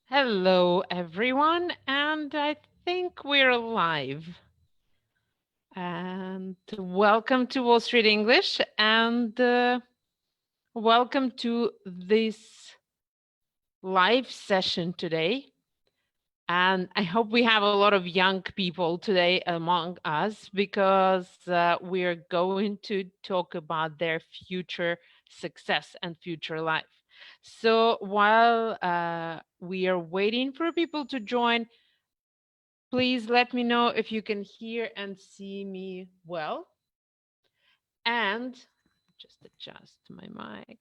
Hello, everyone, and I think we're live. And welcome to Wall Street English, and welcome to this live session today. And I hope we have a lot of young people today among us because we're going to talk about their future success and future life. So while we are waiting for people to join, please let me know if you can hear and see me well. And just adjust my mic.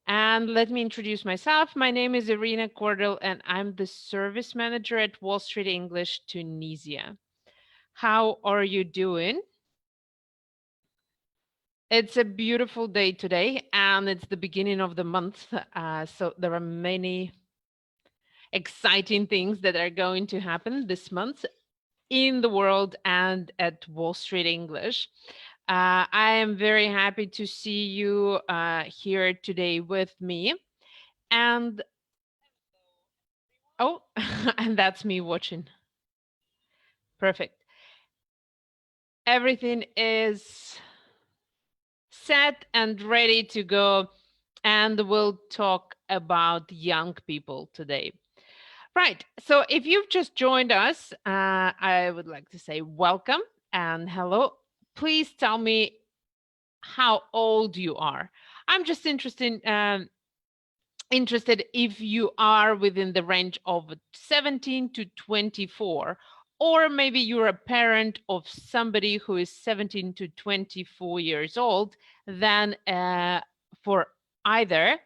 And let me introduce myself. My name is Irina Cordall, and I'm the service manager at Wall Street English Tunisia. How are you doing? It's a beautiful day today, and it's the beginning of the month. So there are many exciting things that are going to happen this month in the world and at Wall Street English. I am very happy to see you here today with me. And oh, and that's me watching. Perfect. Everything is set and ready to go. And we'll talk about young people today. Right. So if you've just joined us, I would like to say welcome and hello. Please tell me how old you are. I'm just interested if you are within the range of 17 to 24, or maybe you're a parent of somebody who is 17 to 24 years old. Then for either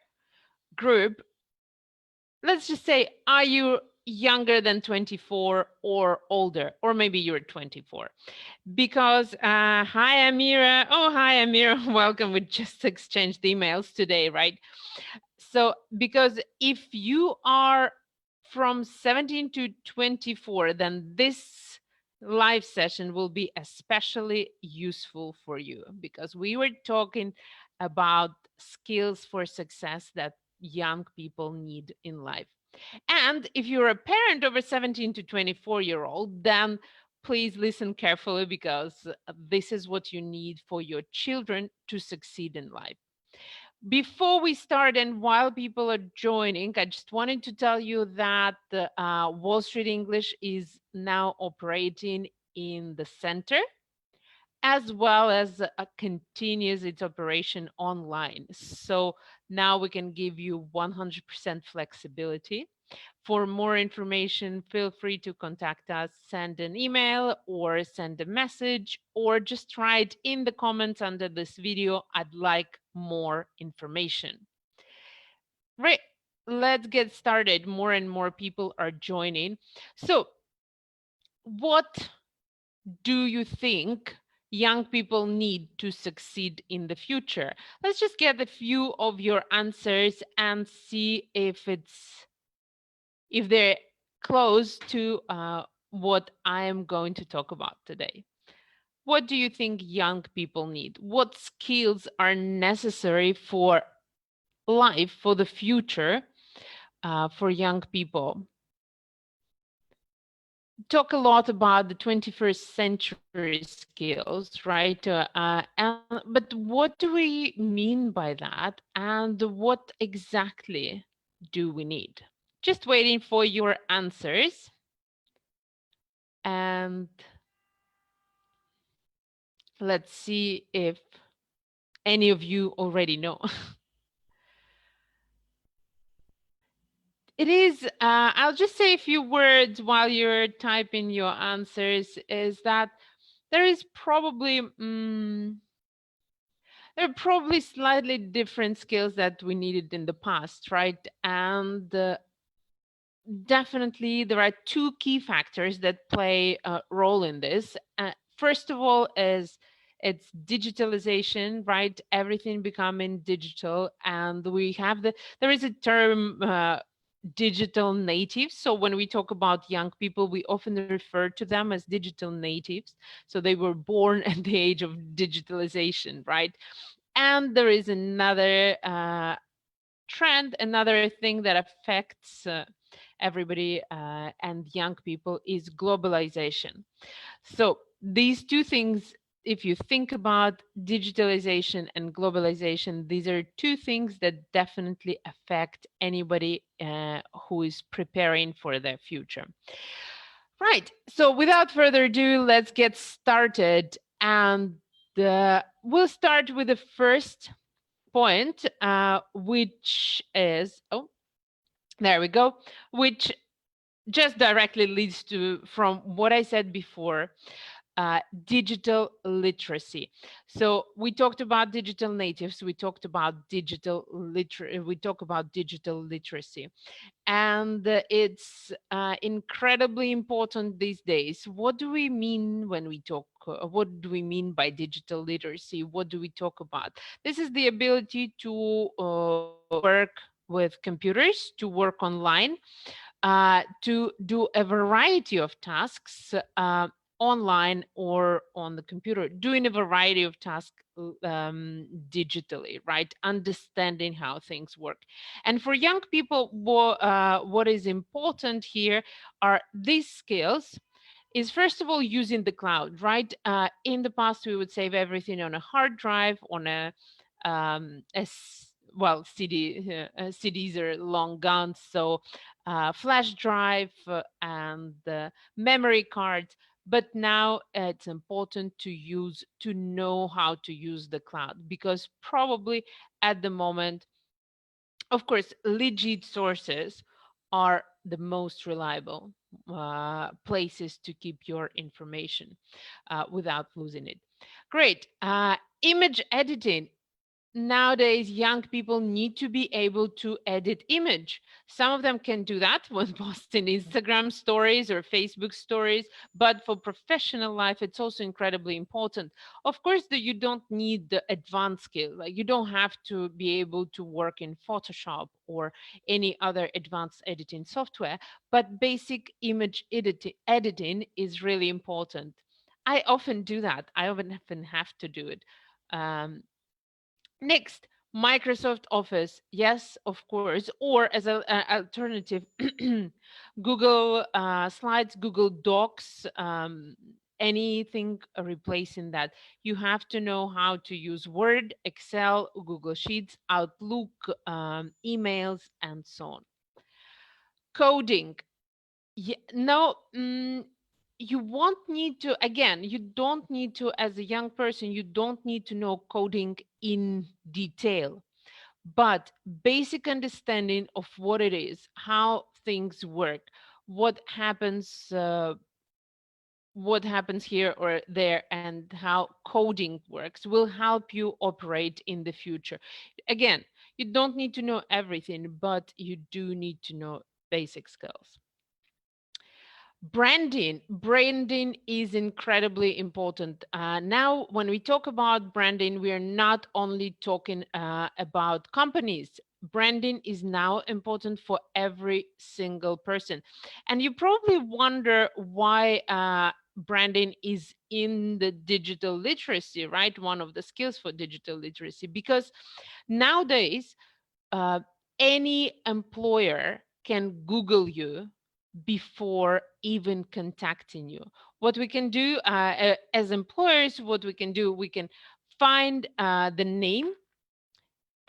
group, let's just say, are you younger than 24 or older, or maybe you're 24? Because hi Amira, oh hi Amira, welcome. We just exchanged emails today, right? So because if you are from 17 to 24, then this live session will be especially useful for you, because we were talking about skills for success that young people need in life. And if you're a parent of a 17 to 24-year-old, then please listen carefully, because this is what you need for your children to succeed in life. Before we start, and while people are joining, I just wanted to tell you that Wall Street English is now operating in the center, as well as continues its operation online. So now we can give you 100% flexibility. For more information, feel free to contact us, send an email or send a message, or just write in the comments under this video, I'd like more information. Right, let's get started. More and more people are joining. So what do you think young people need to succeed in the future? Let's just get a few of your answers and see if they're close to what I am going to talk about today. What do you think young people need? What skills are necessary for life, for the future, for young people? Talk a lot about the 21st century skills, right? But what do we mean by that? And what exactly do we need? Just waiting for your answers. And let's see if any of you already know. It is, I'll just say a few words while you're typing your answers, is that there is probably, there are probably slightly different skills that we needed in the past, right? And definitely there are two key factors that play a role in this. First of all is it's digitalization, right? Everything becoming digital, and there is a term, digital natives. So when we talk about young people, we often refer to them as digital natives. So they were born at the age of digitalization, right? And there is another trend, another thing that affects everybody and young people is globalization. So these two things, if you think about digitalization and globalization, these are two things that definitely affect anybody who is preparing for their future. Right. So without further ado, let's get started. And we'll start with the first point, which is, oh, there we go, which just directly leads to from what I said before, digital literacy. So we talked about digital natives, we talked about we talk about digital literacy, and it's incredibly important these days. What do we mean when we talk? What do we mean by digital literacy? What do we talk about? This is the ability to work with computers, to work online, to do a variety of tasks online or on the computer, doing a variety of tasks digitally, right? Understanding how things work. And for young people, what is important here are these skills. Is first of all using the cloud, right? In the past, we would save everything on a hard drive, on well, CDs are long gone, so flash drive and memory cards. But now it's important to know how to use the cloud, because probably at the moment, of course, legit sources are the most reliable places to keep your information without losing it. Great. Image editing. Nowadays, young people need to be able to edit image. Some of them can do that when posting Instagram stories or Facebook stories, but for professional life, it's also incredibly important. Of course, that you don't need the advanced skill. Like, you don't have to be able to work in Photoshop or any other advanced editing software, but basic image editing is really important. I often do that. I often have to do it. Um, Next, Microsoft Office. Yes, of course. Or as an alternative, Google Slides, Google Docs, anything replacing that. You have to know how to use Word, Excel, Google Sheets, Outlook, emails, and so on. Coding. Yeah, no, you won't need to, again, you don't need to, as a young person, you don't need to know coding in detail, but basic understanding of what it is, how things work, what happens here or there, and how coding works will help you operate in the future. Again, you don't need to know everything, but you do need to know basic skills. Branding is incredibly important. Now, when we talk about branding, we are not only talking about companies. Branding is now important for every single person. And you probably wonder why branding is in the digital literacy, right? One of the skills for digital literacy, because nowadays, uh, any employer can Google you before even contacting you. What we can do as employers, what we can do, we can find the name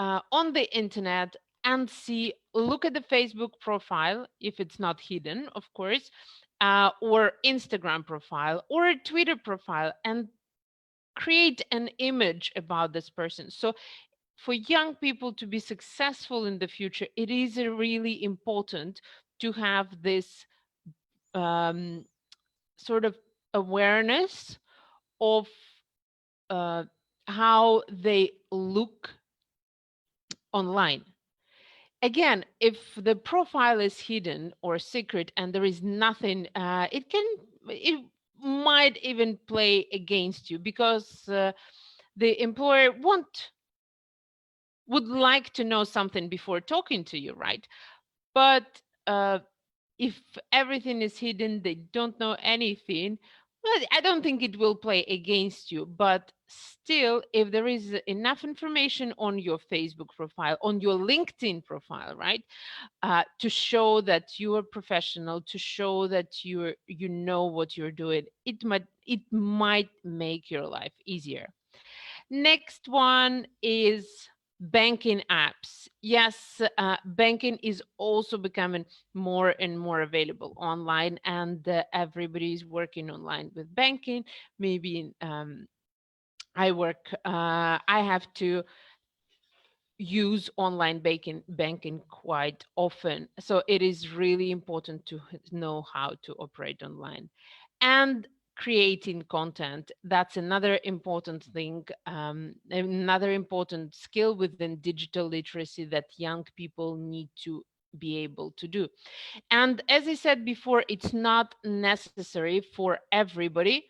on the internet and see, look at the Facebook profile, if it's not hidden, of course, or Instagram profile or a Twitter profile, and create an image about this person. So for young people to be successful in the future, it is really important to have this um, sort of awareness of uh, how they look online. Again, if the profile is hidden or secret and there is nothing, it might even play against you, because the employer would like to know something before talking to you, right? But if everything is hidden, they don't know anything, well, I don't think it will play against you, but still, if there is enough information on your Facebook profile, on your LinkedIn profile, right, to show that you are professional, to show that you know what you're doing, it might make your life easier. Next one is banking apps. Yes, banking is also becoming more and more available online, and everybody's working online with banking. Maybe I have to use online banking quite often. So it is really important to know how to operate online. And creating content, that's another important thing, another important skill within digital literacy that young people need to be able to do. And as I said before, it's not necessary for everybody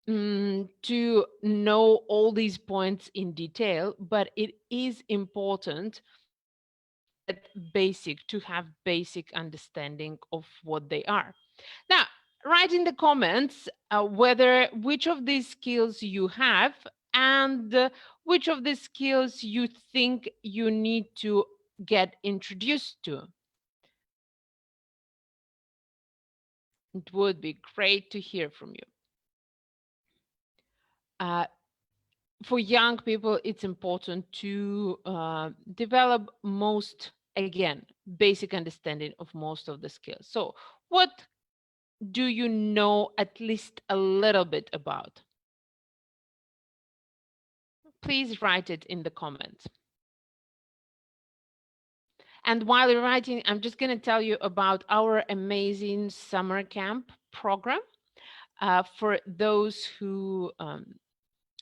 to know all these points in detail, but it is important to have basic understanding of what they are. Now, write in the comments which of these skills you have, and which of the skills you think you need to get introduced to. It would be great to hear from you. For young people, it's important to develop again, basic understanding of most of the skills. So what do you know at least a little bit about? Please write it in the comments. And while you're writing, I'm just going to tell you about our amazing summer camp program for those who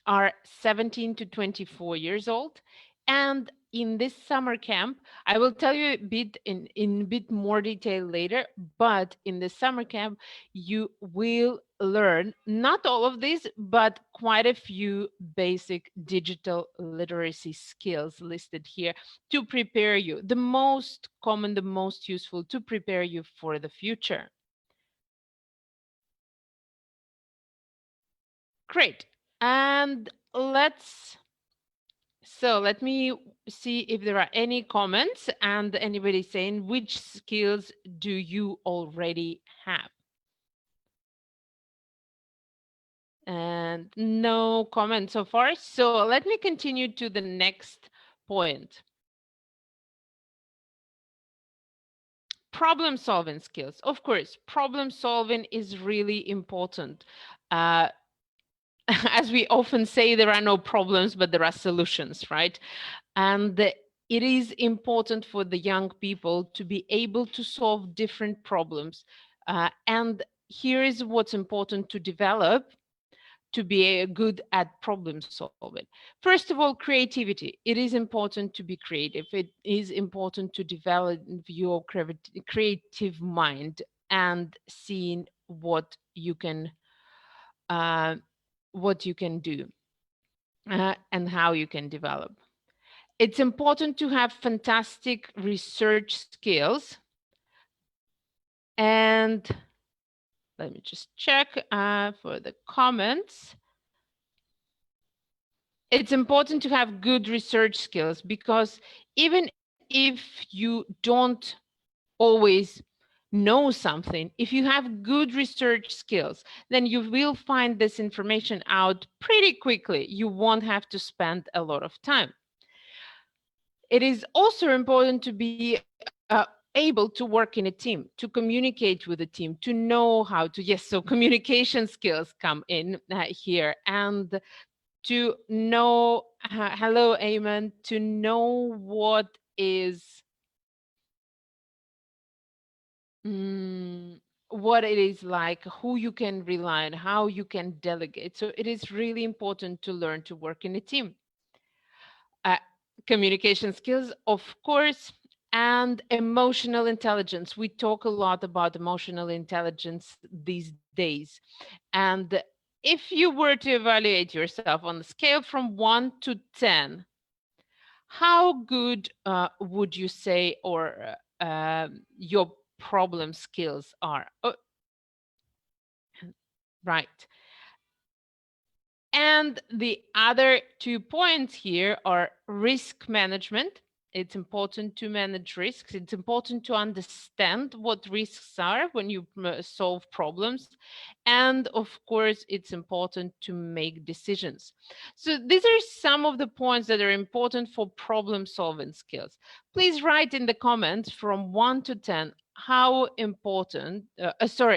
are 17 to 24 years old. And in this summer camp, I will tell you a bit in a bit more detail later, but in the summer camp, you will learn not all of these, but quite a few basic digital literacy skills listed here to prepare you, the most common, the most useful, to prepare you for the future. Great. And let me see if there are any comments and anybody saying which skills do you already have. And no comments so far. So let me continue to the next point. Problem solving skills. Of course, problem solving is really important. As we often say, there are no problems, but there are solutions, right? And it is important for the young people to be able to solve different problems. And here is what's important to develop to be good at problem solving. First of all, creativity. It is important to be creative. It is important to develop your creative mind and seeing what you can do and how you can develop. It's important to have fantastic research skills. And let me just check for the comments. It's important to have good research skills, because even if you don't always know something, if you have good research skills, then you will find this information out pretty quickly. You won't have to spend a lot of time. It is also important to be able to work in a team, to communicate with a team, to know how to, yes, so communication skills come in here, and to know, hello, Eamon, to know what it is like, who you can rely on, how you can delegate. So it is really important to learn to work in a team. Communication skills, of course, and emotional intelligence. We talk a lot about emotional intelligence these days. And if you were to evaluate yourself on the scale from 1 to 10, how good would you say or your problem skills are? Oh, right. And the other 2 points here are risk management. It's important to manage risks. It's important to understand what risks are when you solve problems. And of course, it's important to make decisions. So these are some of the points that are important for problem solving skills. Please write in the comments from 1 to 10 how important,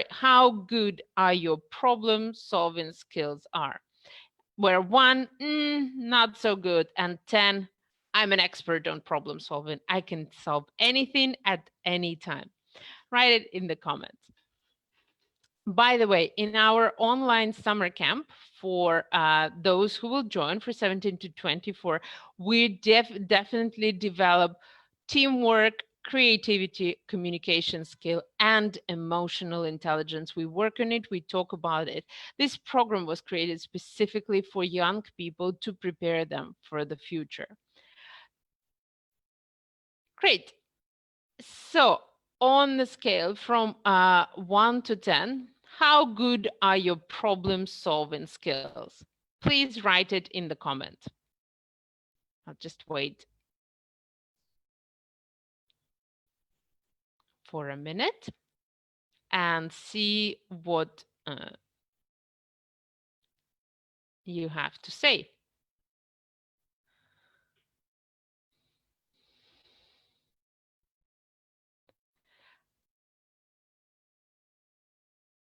how good are your problem solving skills are. Where 1, not so good, and 10, I'm an expert on problem solving. I can solve anything at any time. Write it in the comments. By the way, in our online summer camp for those who will join for 17 to 24, we definitely develop teamwork, creativity, communication skill, and emotional intelligence. We work on it, we talk about it. This program was created specifically for young people to prepare them for the future. Great. So on the scale from 1 to 10, how good are your problem solving skills? Please write it in the comment. I'll just wait for a minute and see what you have to say.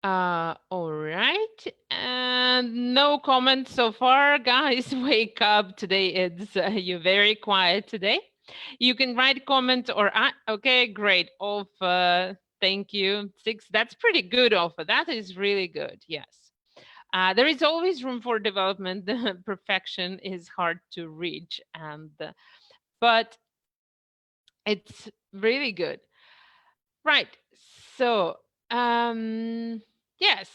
All right, and no comments so far, guys. Wake up today. It's you're very quiet today. You can write comments or okay, great. Thank you. 6. That's pretty good, Alpha. That is really good. Yes. There is always room for development. Perfection is hard to reach, but it's really good. Right. So, yes.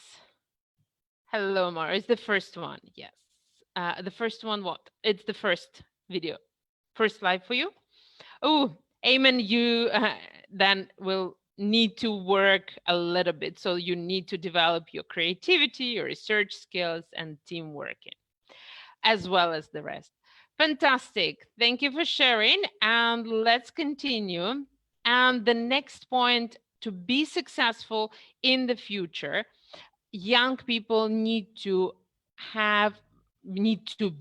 Hello, Mara. It's the first one. Yes. The first one, what? It's the first video. First live for you. Oh, Eamon, you then will need to work a little bit. So you need to develop your creativity, your research skills, and team working, as well as the rest. Fantastic. Thank you for sharing. And let's continue. And the next point, to be successful in the future, young people need to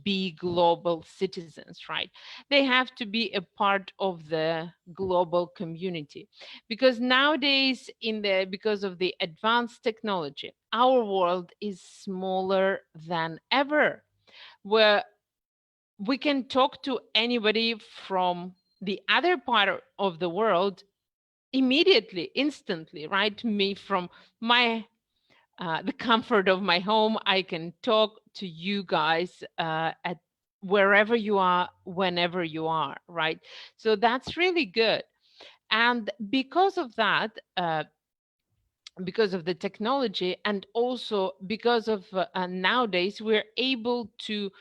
be global citizens, right? They have to be a part of the global community, because nowadays because of the advanced technology, our world is smaller than ever, where we can talk to anybody from the other part of the world immediately, instantly, right? Me from the comfort of my home, I can talk to you guys at wherever you are, whenever you are, right? So that's really good. And because of that, because of the technology, and also because of nowadays, we're able to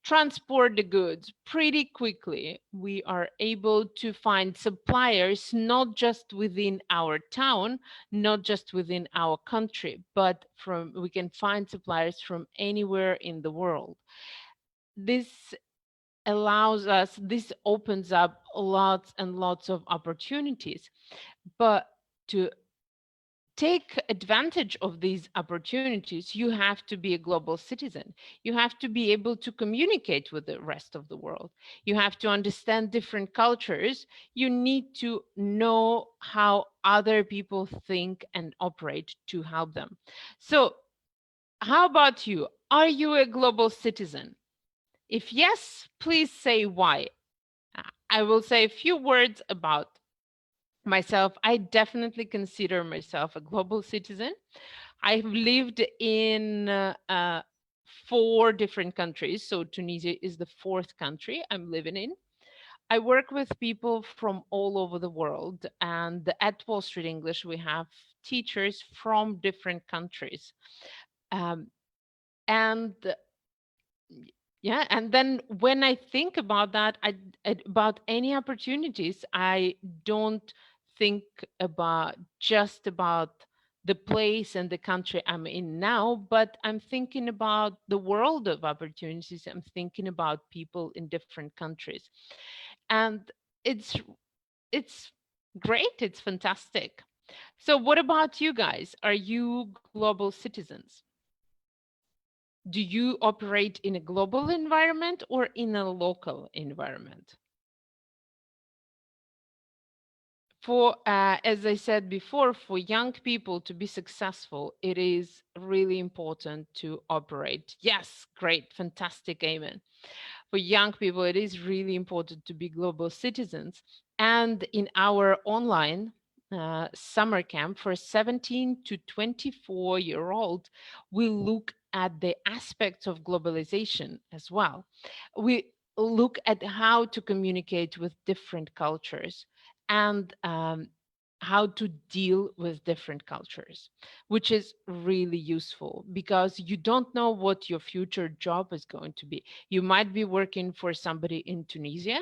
transport the goods pretty quickly. We are able to find suppliers not just within our town, not just within our country, but we can find suppliers from anywhere in the world. This opens up lots and lots of opportunities. But to take advantage of these opportunities, you have to be a global citizen. You have to be able to communicate with the rest of the world. You have to understand different cultures. You need to know how other people think and operate to help them. So, how about you? Are you a global citizen? If yes, please say why. I will say a few words about myself. I definitely consider myself a global citizen. I've lived in 4 different countries. So Tunisia is the 4th country I'm living in. I work with people from all over the world. And at Wall Street English, we have teachers from different countries. And yeah, and then when I think about that, about any opportunities, I don't think about just about the place and the country I'm in now, but I'm thinking about the world of opportunities. I'm thinking about people in different countries. And it's it's great. It's fantastic. So what about you guys? Are you global citizens? Do you operate in a global environment or in a local environment? For, as I said before, for young people to be successful, it is really important to operate. Yes, great, fantastic, amen. For young people, it is really important to be global citizens. And in our online summer camp for 17 to 24-year-old, we look at the aspects of globalization as well. We look at how to communicate with different cultures and how to deal with different cultures, which is really useful because you don't know what your future job is going to be. You might be working for somebody in Tunisia,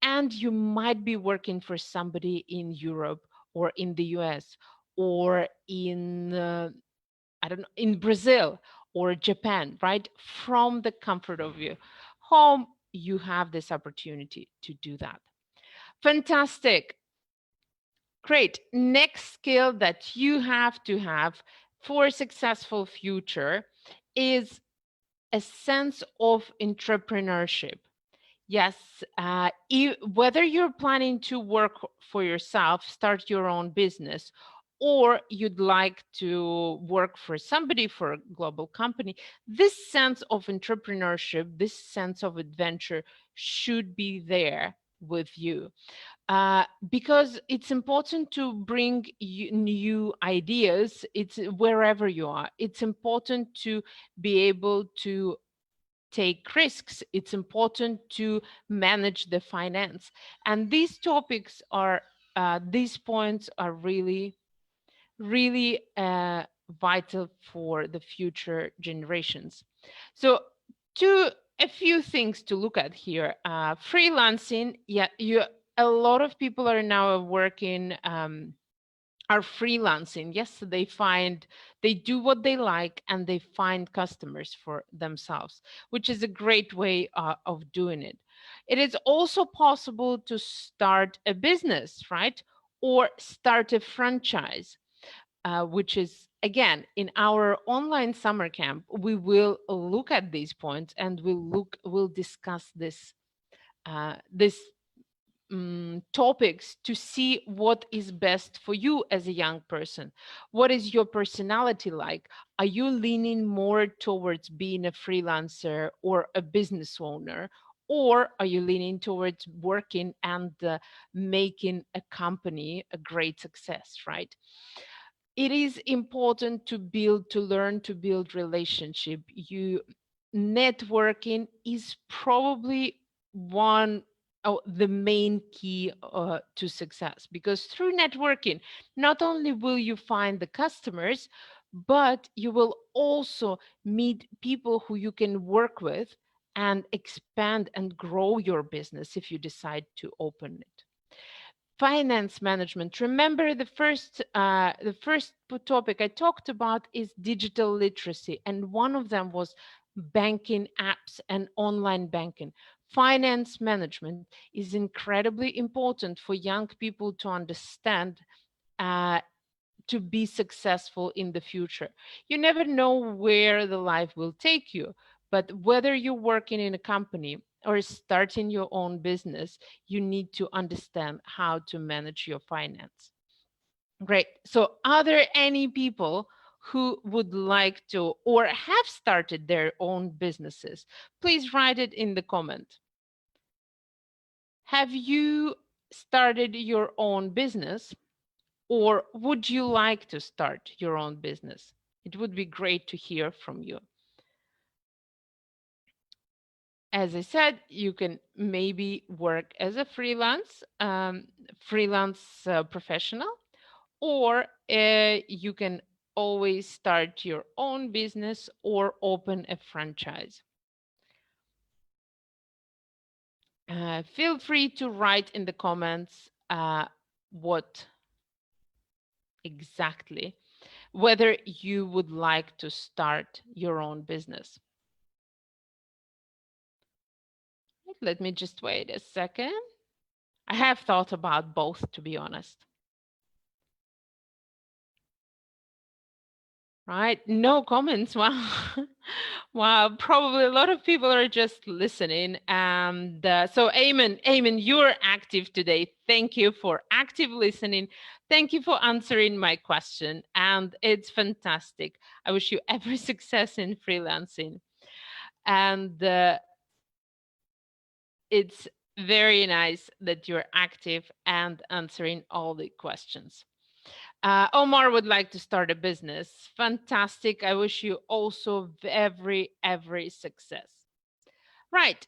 and you might be working for somebody in Europe or in the US or in, I don't know, in Brazil or Japan, right? From the comfort of your home, you have this opportunity to do that. Fantastic. Great. Next skill that you have to have for a successful future is a sense of entrepreneurship. Yes, whether you're planning to work for yourself, start your own business, or you'd like to work for somebody, for a global company, this sense of entrepreneurship, this sense of adventure should be there with you. Because it's important to bring new ideas. It's wherever you are. It's important to be able to take risks. It's important to manage the finance. And these topics are, these points are really, really vital for the future generations. So a few things to look at here. Freelancing, yeah, a lot of people are now working, are freelancing. Yes, they do what they like and they find customers for themselves, which is a great way of doing it. It is also possible to start a business, right? Or start a franchise, which is, again, in our online summer camp, we will look at these points and we'll discuss this topics to see what is best for you as a young person. What is your personality like? Are you leaning more towards being a freelancer or a business owner? Or are you leaning towards working and making a company a great success, right? It is important to learn to build relationship. Networking is probably one of the main key to success, because through networking, not only will you find the customers, but you will also meet people who you can work with and expand and grow your business if you decide to open it. Finance management. Remember, the first topic I talked about is digital literacy, and one of them was banking apps and online banking. Finance management is incredibly important for young people to understand, uh, to be successful in the future. You never know where the life will take you, but whether you're working in a company or starting your own business, you need to understand how to manage your finance. Great. So, are there any people who would like to or have started their own businesses? Please write it in the comment. Have you started your own business? Or would you like to start your own business? It would be great to hear from you. As I said, you can maybe work as a freelance professional, or you can always start your own business or open a franchise. Feel free to write in the comments what exactly whether you would like to start your own business. Let me just wait a second. I have thought about both, to be honest. Right? No comments. Wow. Wow. Probably a lot of people are just listening. And so, Eamon, you're active today. Thank you for active listening. Thank you for answering my question. And it's fantastic. I wish you every success in freelancing. And it's very nice that you're active and answering all the questions. Omar would like to start a business. Fantastic. I wish you also every success. Right.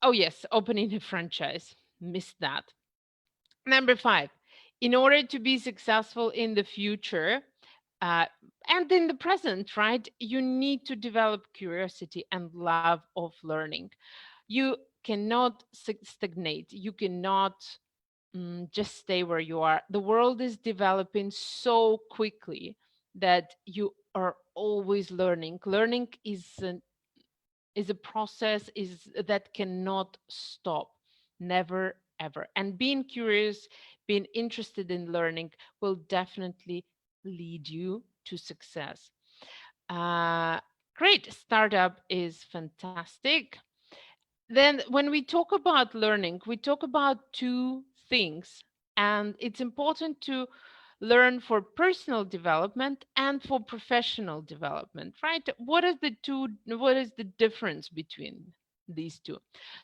Oh yes, opening a franchise. Missed that. Number 5, in order to be successful in the future and in the present, right, you need to develop curiosity and love of learning. You cannot stagnate. You cannot just stay where you are. The world is developing so quickly that you are always learning. Learning is a process that cannot stop, never ever. And being curious, being interested in learning will definitely lead you to success. Uh, Great, startup is fantastic. Then when we talk about learning, we talk about two things, and it's important to learn for personal development and for professional development, right? What is the difference between these two?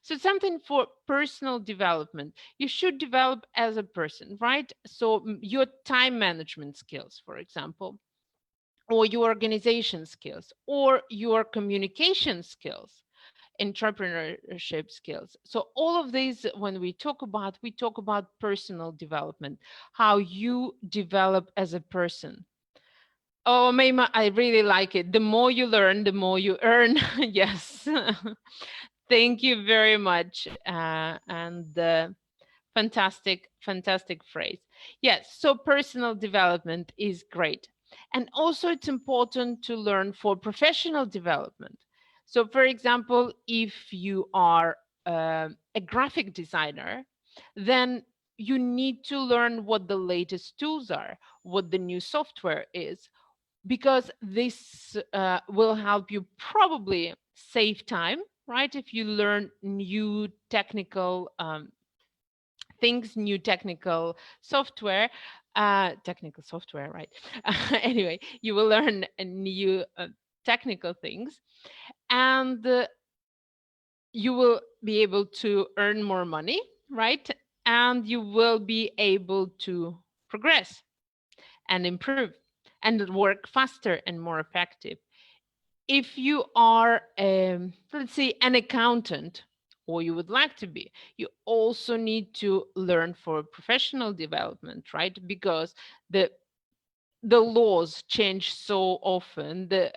So something for personal development, you should develop as a person, right? So your time management skills, for example, or your organization skills, or your communication skills, entrepreneurship skills. So all of these, when we talk about personal development, how you develop as a person. Oh, Mayma, I really like it. The more you learn, the more you earn. Yes. Thank you very much. And fantastic phrase. Yes, so personal development is great. And also it's important to learn for professional development. So for example, if you are a graphic designer, then you need to learn what the latest tools are, what the new software is, because this will help you probably save time, right? If you learn new technical things, new technical software, right? Anyway, you will learn a new technical things, and you will be able to earn more money, right? And you will be able to progress and improve and work faster and more effective. If you are, let's say, an accountant, or you would like to be, you also need to learn for professional development, right? Because the laws change so often. There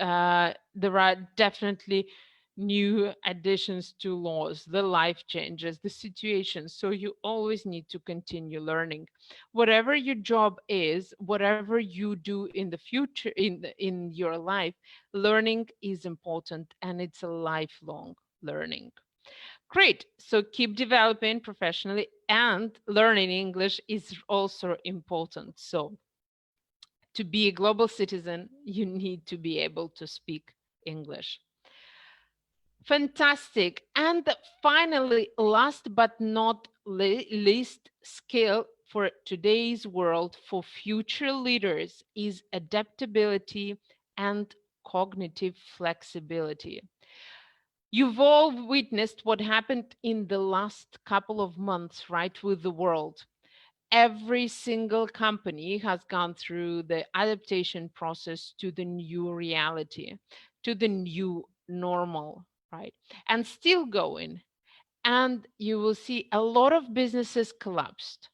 are definitely new additions to laws, the life changes, the situation. So you always need to continue learning. Whatever your job is, whatever you do in the future, in your life, learning is important, and it's a lifelong learning. Great. So keep developing professionally, and learning English is also important. So to be a global citizen, you need to be able to speak English. Fantastic. And finally, last but not least, skill for today's world for future leaders is adaptability and cognitive flexibility. You've all witnessed what happened in the last couple of months, right, with the world. Every single company has gone through the adaptation process to the new reality, to the new normal, right? And still going. And you will see a lot of businesses collapsed.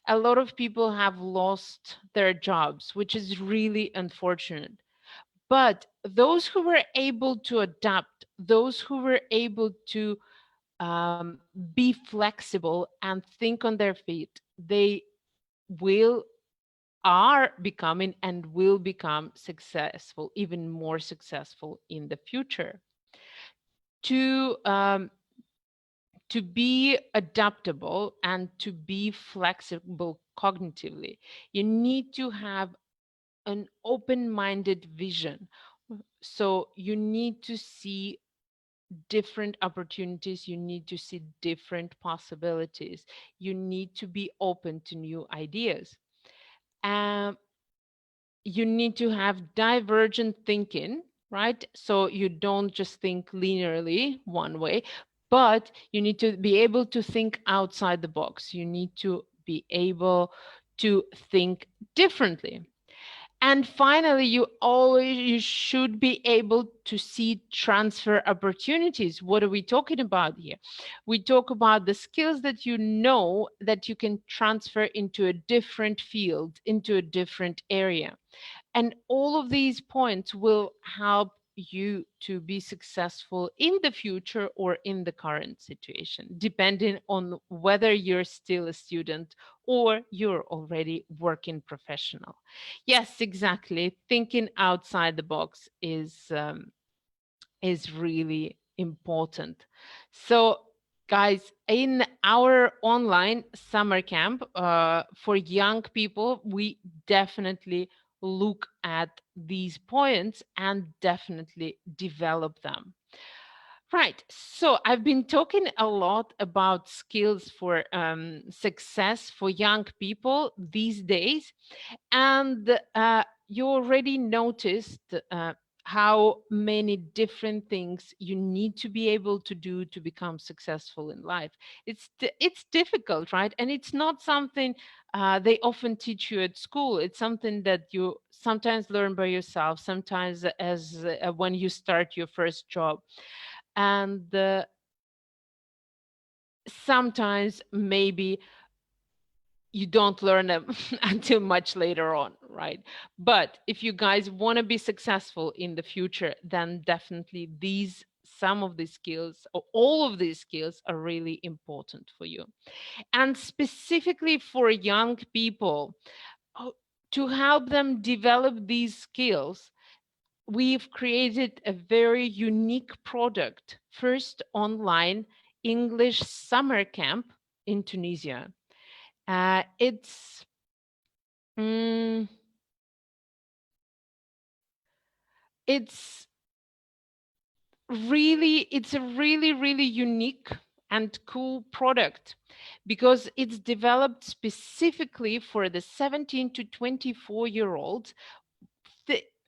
A lot of people have lost their jobs, which is really unfortunate. But those who were able to adapt, those who were able to be flexible and think on their feet, they will are becoming and will become successful, even more successful in the future. To be adaptable and to be flexible cognitively, you need to have an open-minded vision. So you need to see different opportunities, you need to see different possibilities, you need to be open to new ideas. Um, you need to have divergent thinking, right? So you don't just think linearly one way, but you need to be able to think outside the box. You need to be able to think differently. And finally, you should be able to see transfer opportunities. What are we talking about here? We talk about the skills that you know that you can transfer into a different field, into a different area. And all of these points will help you to be successful in the future or in the current situation, depending on whether you're still a student or you're already working professional. Yes, exactly. Thinking outside the box is really important. So, guys, in our online summer camp for young people, we definitely look at these points and definitely develop them. Right. So I've been talking a lot about skills for success for young people these days. And you already noticed how many different things you need to be able to do to become successful in life. It's difficult, right? And it's not something they often teach you at school. It's something that you sometimes learn by yourself, sometimes as when you start your first job. And sometimes maybe you don't learn them until much later on, right? But if you guys want to be successful in the future, then definitely some of these skills or all of these skills are really important for you. And specifically for young people, uh, to help them develop these skills, we've created a very unique product, first online English summer camp in Tunisia. It's mm, it's it's a really unique and cool product because it's developed specifically for the 17 to 24-year-olds,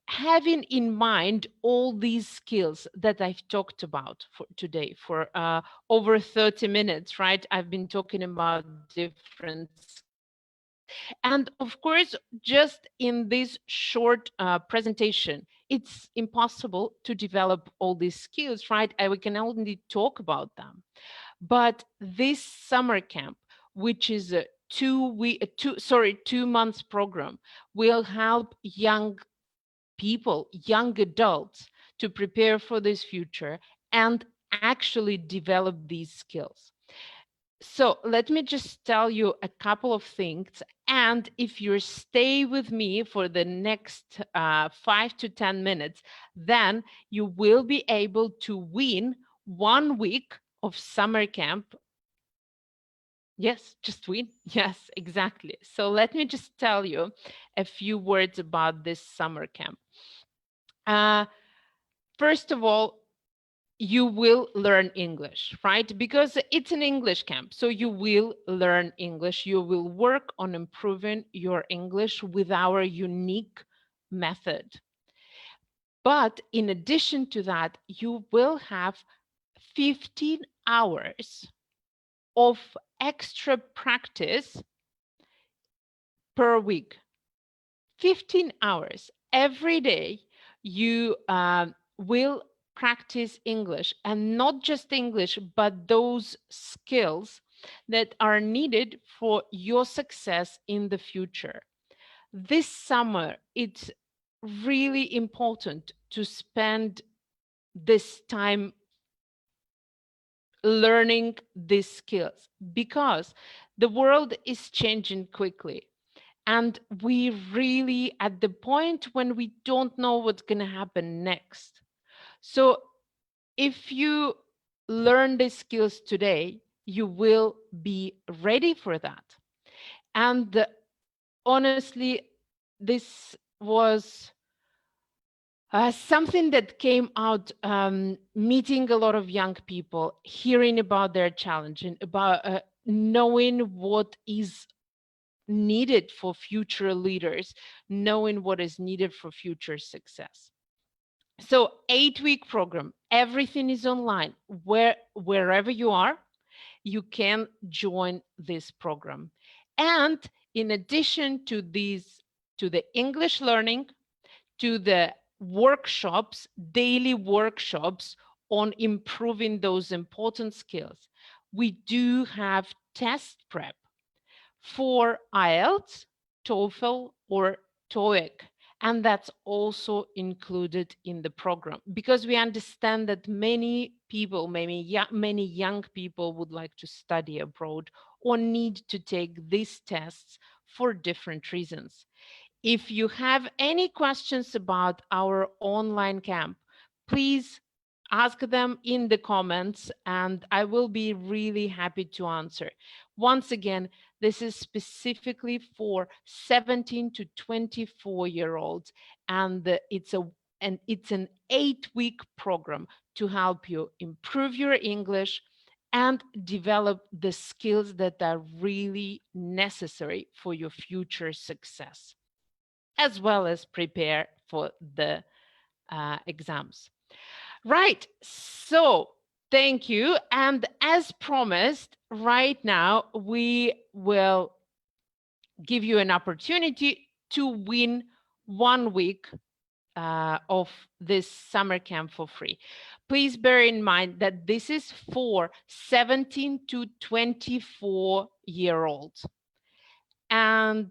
having in mind all these skills that I've talked about for today for over 30 minutes, right? I've been talking about different skills. And of course, just in this short presentation, it's impossible to develop all these skills, right? We can only talk about them. But this summer camp, which is a 2 months program, will help young people, young adults, to prepare for this future and actually develop these skills. So let me just tell you a couple of things. And if you stay with me for the next 5 to 10 minutes, then you will be able to win 1 week of summer camp. Yes, just win. Yes, exactly. So let me just tell you a few words about this summer camp. First of all, you will learn English, right? Because it's an English camp. So you will learn English. You will work on improving your English with our unique method. But in addition to that, you will have 15 hours of extra practice per week. 15 hours every day. You will practice English, and not just English, but those skills that are needed for your success in the future. This summer, it's really important to spend this time learning these skills because the world is changing quickly. And we really at the point when we don't know what's going to happen next. So if you learn the skills today, you will be ready for that. And honestly, this was something that came out meeting a lot of young people, hearing about their challenge and about knowing what is needed for future leaders, knowing what is needed for future success. So 8-week program, everything is online. Wherever you are, you can join this program. And in addition to these, to the English learning, to the workshops, daily workshops on improving those important skills, we do have test prep for IELTS, TOEFL, or TOEIC. And that's also included in the program because we understand that many people, many young people would like to study abroad or need to take these tests for different reasons. If you have any questions about our online camp, please ask them in the comments and I will be really happy to answer. Once again, this is specifically for 17 to 24-year-olds, and it's an 8-week program to help you improve your English and develop the skills that are really necessary for your future success, as well as prepare for the exams. Right. So thank you. And as promised, right now we will give you an opportunity to win 1 week of this summer camp for free. Please bear in mind that this is for 17 to 24-year-olds. And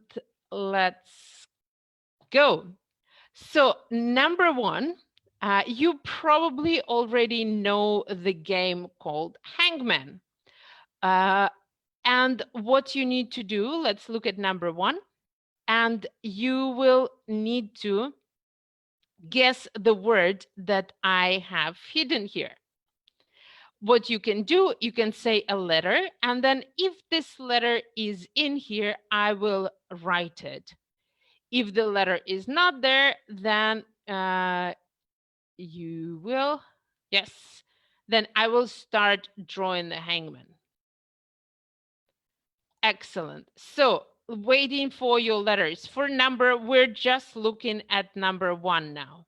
let's go. So number one, you probably already know the game called Hangman. And what you need to do, let's look at number one. And you will need to guess the word that I have hidden here. What you can do, you can say a letter, and then if this letter is in here, I will write it. If the letter is not there, then you will, yes, then I will start drawing the hangman. Excellent. So waiting for your letters. For number, we're just looking at number one now.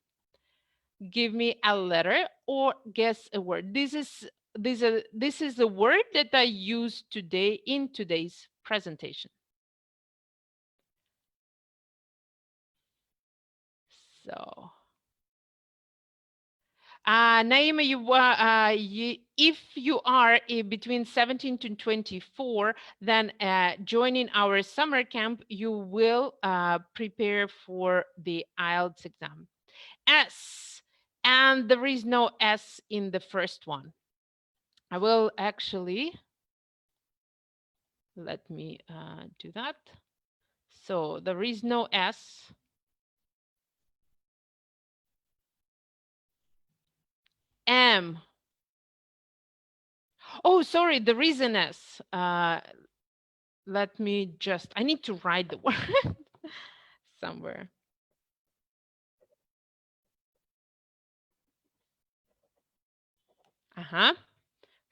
Give me a letter or guess a word. This is the word that I used today in today's presentation. So Naima, if you are between 17 to 24, then joining our summer camp, you will prepare for the IELTS exam. S, and there is no S in the first one. I will actually, let me do that. So there is no S. M. Oh, sorry, there is an S. Let me just, I need to write the word somewhere.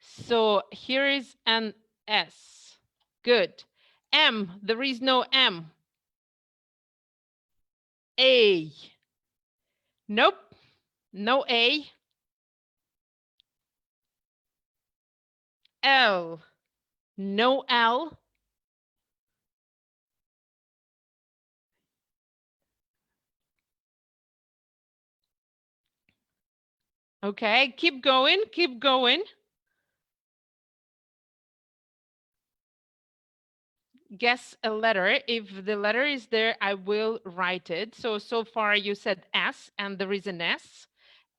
So here is an S. Good. M, there is no M. A. Nope, no A. L. No L. Okay, keep going, keep going. Guess a letter. If the letter is there, I will write it. So far you said S and there is an S.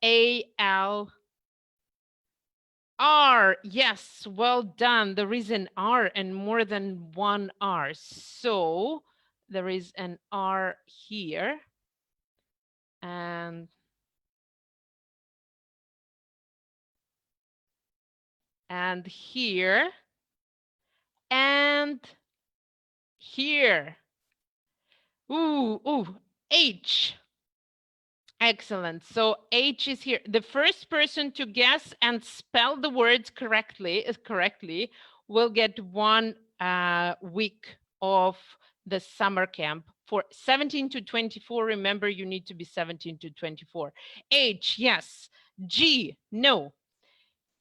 A, L, R. Yes, well done. There is an R and more than one R. So there is an R here. And here. And here. Ooh, H. Excellent. So H is here. The first person to guess and spell the words correctly will get 1 week of the summer camp for 17 to 24. Remember, you need to be 17 to 24. H, yes. G, no.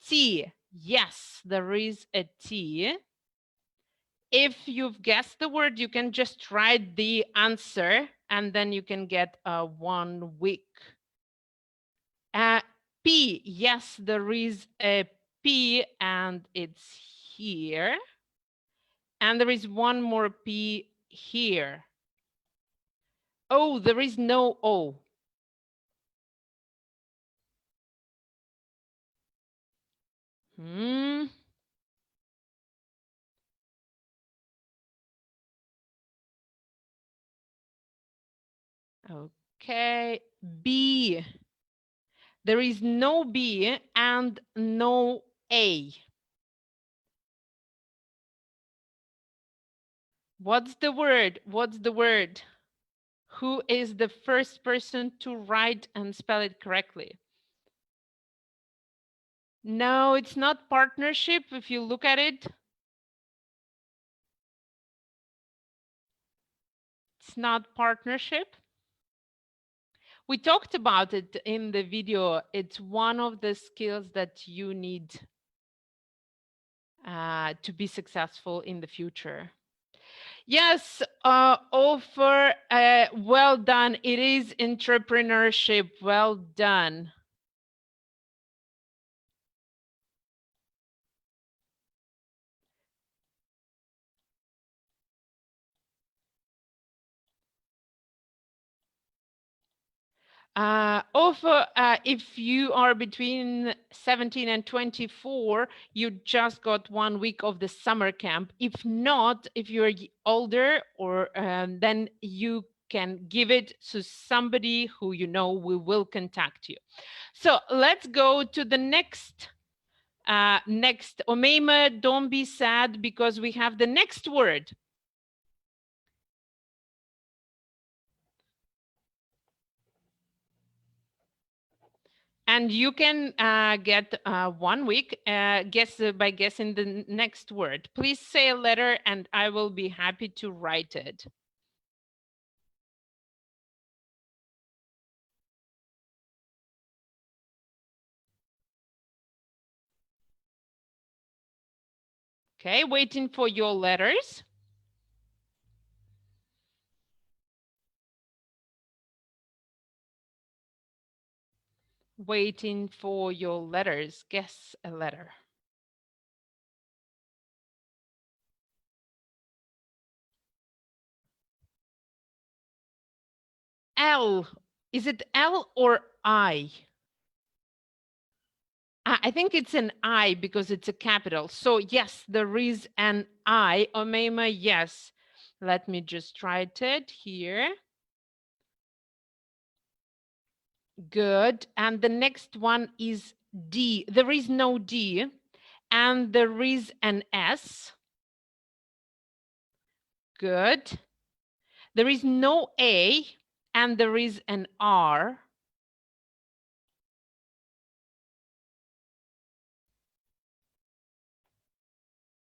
T, yes, there is a T. If you've guessed the word, you can just write the answer and then you can get 1 week. P, yes, there is a P and it's here. And there is 1 more P here. Oh, there is no O. Okay, B. There is no B and no A. What's the word? What's the word? Who is the first person to write and spell it correctly? No, it's not partnership. If you look at it, it's not partnership. We talked about it in the video. It's one of the skills that you need to be successful in the future. Yes, offer, well done. It is intrapreneurship. Well done. Offer, if you are between 17 and 24, you just got 1 week of the summer camp. If not, if you're older, or then you can give it to somebody who you know will contact you. So let's go to the next. Next, Omeima, don't be sad because we have the next word. And you can get 1 week guess by guessing the next word. Please say a letter and I will be happy to write it. Okay, waiting for your letters. Waiting for your letters. Guess a letter. L. Is it L or I? I think it's an I because it's a capital. So yes, there is an I. Omeima, yes. Let me just write it here. Good. And the next one is D. There is no D. And there is an S. Good. There is no A. And there is an R.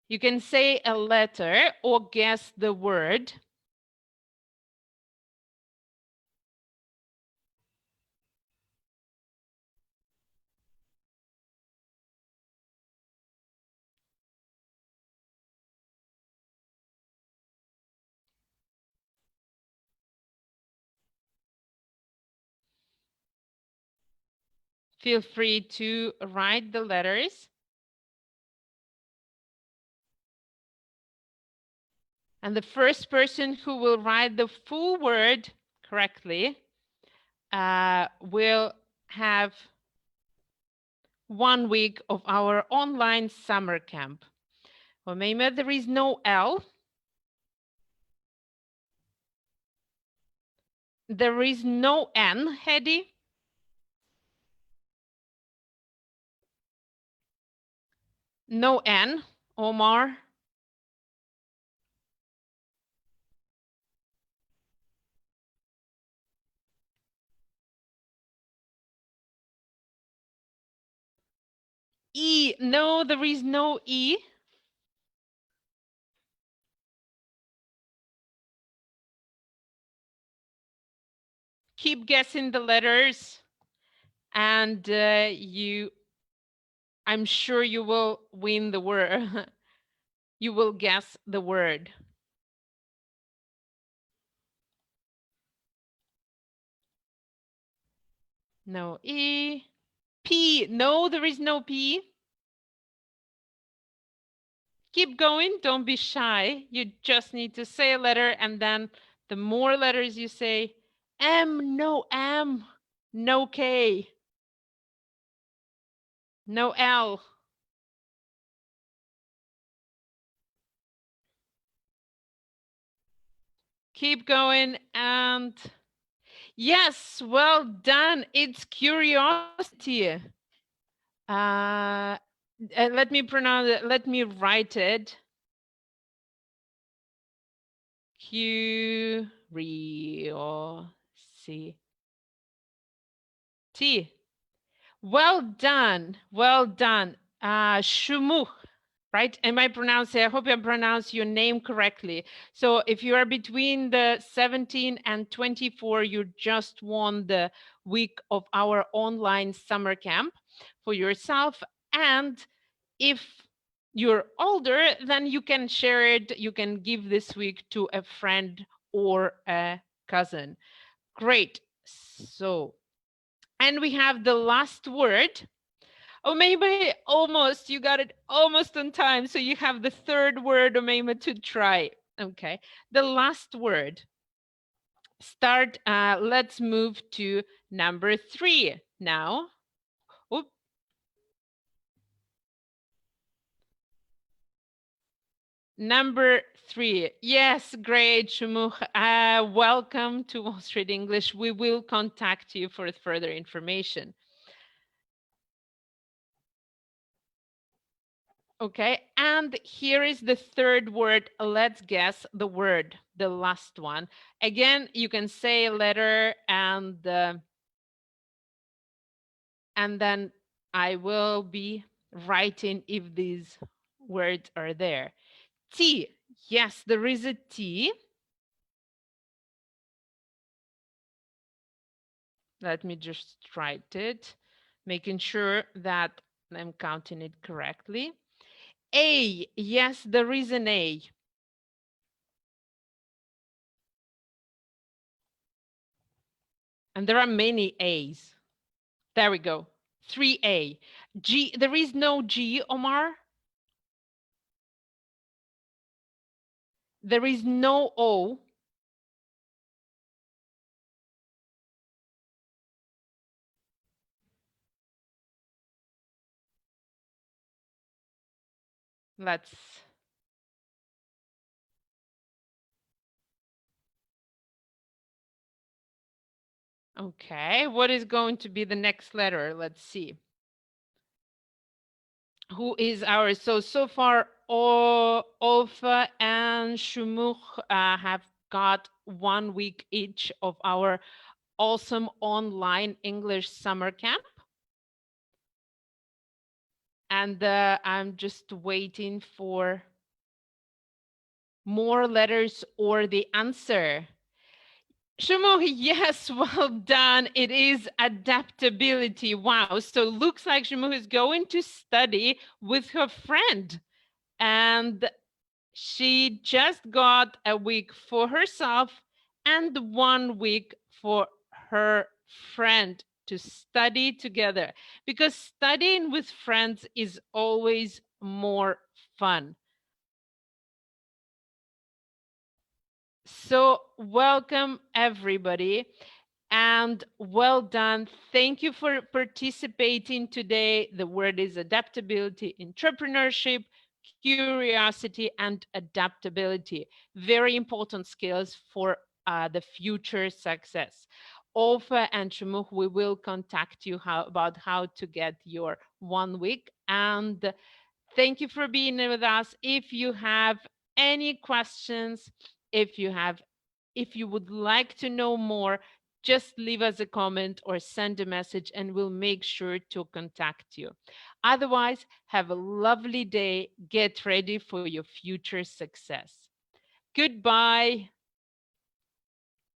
You can say a letter or guess the word. Feel free to write the letters. And the first person who will write the full word correctly will have 1 week of our online summer camp. Omeima, there is no L. There is no N, Hedy. No N, Omar. E, no, there is no E. Keep guessing the letters and I'm sure you will win the word. You will guess the word. No E. P, no, there is no P. Keep going, don't be shy. You just need to say a letter and then the more letters you say, M, no M, no K, no L. Keep going and yes, well done. It's curiosity. Let me pronounce it. Let me write it. Curiosity. Well done. Well done. Shumuch, right? Am I pronouncing? I hope I pronounced your name correctly. So if you are between the 17 and 24, you just won the week of our online summer camp for yourself. And if you're older, then you can share it. You can give this week to a friend or a cousin. Great. So, and we have the last word. Oh, maybe almost, you got it almost on time. So you have the third word, Omeima, to try. Okay, the last word. Let's move to number 3 now. Oop. Number 3. Yes, great, Shumuch. Welcome to Wall Street English. We will contact you for further information. Okay, and here is the third word. Let's guess the word, the last one. Again, you can say a letter and then I will be writing if these words are there. T, yes, there is a T. Let me just write it, making sure that I'm counting it correctly. A, yes, there is an A. And there are many A's. There we go. 3A. G, there is no G, Omar. There is no O. Let's. Okay, what is going to be the next letter? Let's see. Who is ours? So far, Olfa and Shumuch have got 1 week each of our awesome online English summer camp. And I'm just waiting for more letters or the answer. Shumuch, yes, well done. It is adaptability. Wow. So looks like Shumuch is going to study with her friend. And she just got a week for herself and 1 week for her friend to study together, because studying with friends is always more fun. So welcome everybody and well done. Thank you for participating today. The word is adaptability, intrapreneurship, curiosity, and adaptability. Very important skills for the future success. Ofer and Shumuch, we will contact you about how to get your 1 week. And thank you for being with us. If you have any questions, if you have, if you would like to know more, just leave us a comment or send a message and we'll make sure to contact you. Otherwise, have a lovely day. Get ready for your future success. Goodbye.